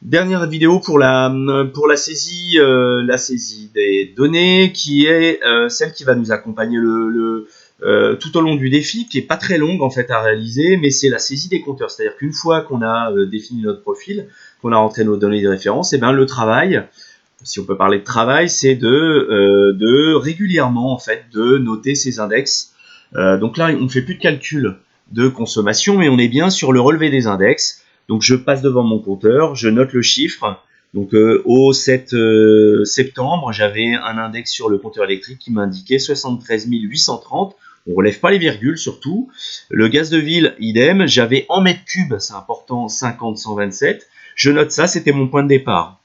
Dernière vidéo pour la saisie des données, qui est celle qui va nous accompagner tout au long du défi, qui est pas très longue en fait à réaliser, mais c'est la saisie des compteurs. C'est-à-dire qu'une fois qu'on a défini notre profil, qu'on a rentré nos données de référence, et bien le travail, si on peut parler de travail, c'est de régulièrement en fait de noter ces index. Donc là, on ne fait plus de calcul de consommation, mais on est bien sur le relevé des index. Donc je passe devant mon compteur, je note le chiffre. Donc au 7 septembre, j'avais un index sur le compteur électrique qui m'indiquait 73 830. On ne relève pas les virgules surtout. Le gaz de ville, idem. J'avais en mètres cubes, c'est important, 50-127. Je note ça, c'était mon point de départ.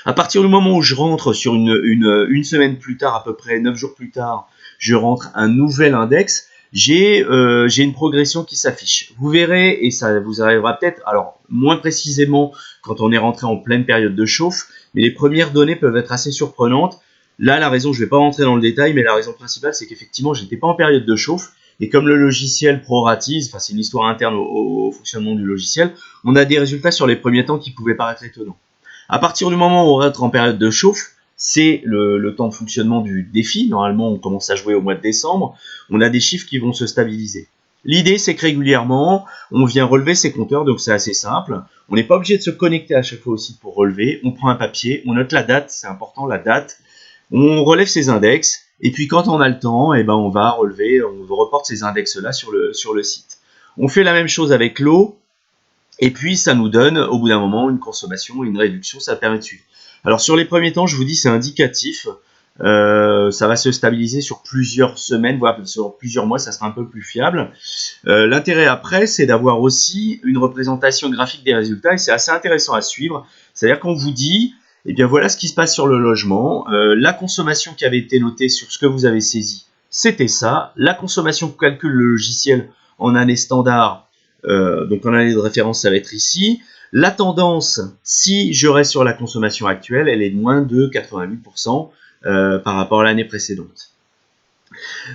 À partir du moment où je rentre sur une semaine plus tard, à peu près 9 jours plus tard, je rentre un nouvel index. J'ai une progression qui s'affiche. Vous verrez, et ça vous arrivera peut-être, alors moins précisément quand on est rentré en pleine période de chauffe, mais les premières données peuvent être assez surprenantes. Là, la raison, je ne vais pas rentrer dans le détail, mais la raison principale, c'est qu'effectivement, je n'étais pas en période de chauffe, et comme le logiciel proratise, enfin c'est une histoire interne au fonctionnement du logiciel, on a des résultats sur les premiers temps qui pouvaient paraître étonnants. À partir du moment où on rentre en période de chauffe, c'est le temps de fonctionnement du défi. Normalement, on commence à jouer au mois de décembre. On a des chiffres qui vont se stabiliser. L'idée, c'est que régulièrement, on vient relever ces compteurs, donc c'est assez simple. On n'est pas obligé de se connecter à chaque fois aussi pour relever. On prend un papier, on note la date, c'est important, la date. On relève ces index, et puis quand on a le temps, eh ben, on va relever, on reporte ces index-là sur le site. On fait la même chose avec l'eau. Et puis, ça nous donne, au bout d'un moment, une consommation et une réduction, ça permet de suivre. Alors, sur les premiers temps, je vous dis, c'est indicatif. Ça va se stabiliser sur plusieurs semaines, voire sur plusieurs mois, ça sera un peu plus fiable. L'intérêt après, c'est d'avoir aussi une représentation graphique des résultats, et c'est assez intéressant à suivre. C'est-à-dire qu'on vous dit, eh bien voilà ce qui se passe sur le logement. La consommation qui avait été notée sur ce que vous avez saisi, c'était ça. La consommation que calcule le logiciel en année standard, donc en année de référence, ça va être ici. La tendance, si je reste sur la consommation actuelle, elle est de moins de 88% par rapport à l'année précédente.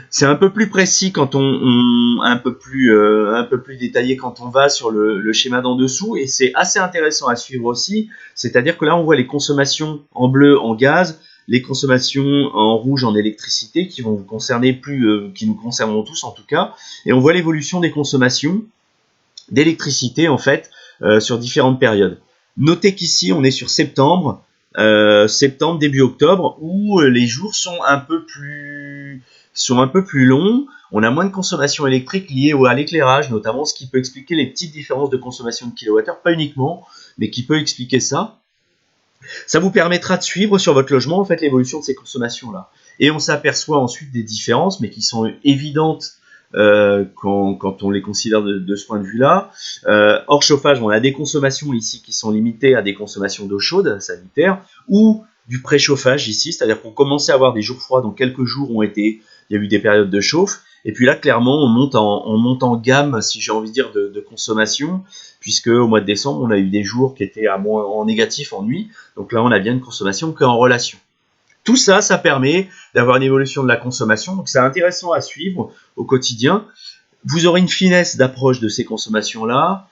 C'est un peu plus précis quand un peu plus détaillé quand on va sur le schéma d'en dessous, et c'est assez intéressant à suivre aussi. C'est-à-dire que là, on voit les consommations en bleu en gaz, les consommations en rouge en électricité qui vont vous concerner qui nous concerneront tous en tout cas, et on voit l'évolution des consommations d'électricité en fait sur différentes périodes. Notez qu'ici on est sur septembre, début octobre, où les jours sont un peu plus longs. On a moins de consommation électrique liée à l'éclairage, notamment, ce qui peut expliquer les petites différences de consommation de kilowattheure, pas uniquement, mais qui peut expliquer ça. Ça vous permettra de suivre sur votre logement en fait l'évolution de ces consommations-là. Et on s'aperçoit ensuite des différences, mais qui sont évidentes quand on les considère de ce point de vue-là. Hors chauffage, on a des consommations ici qui sont limitées à des consommations d'eau chaude sanitaire ou du préchauffage ici, c'est-à-dire qu'on commençait à avoir des jours froids, donc quelques jours il y a eu des périodes de chauffe, et puis là clairement on monte en gamme, si j'ai envie de dire, de consommation, puisque au mois de décembre on a eu des jours qui étaient en négatif en nuit, donc là on a bien une consommation qu'en relation. Tout ça, ça permet d'avoir une évolution de la consommation, donc c'est intéressant à suivre au quotidien. Vous aurez une finesse d'approche de ces consommations-là,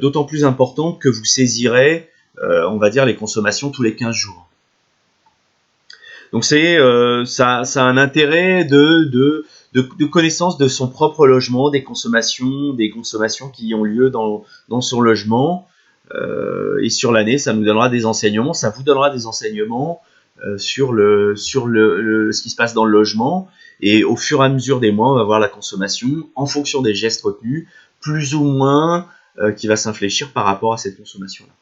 d'autant plus importante que vous saisirez, on va dire, les consommations tous les 15 jours. Donc ça a un intérêt de connaissance de son propre logement, des consommations qui ont lieu dans son logement, et sur l'année, ça nous donnera des enseignements, ça vous donnera des enseignements sur ce qui se passe dans le logement, et au fur et à mesure des mois on va voir la consommation en fonction des gestes retenus plus ou moins qui va s'infléchir par rapport à cette consommation là.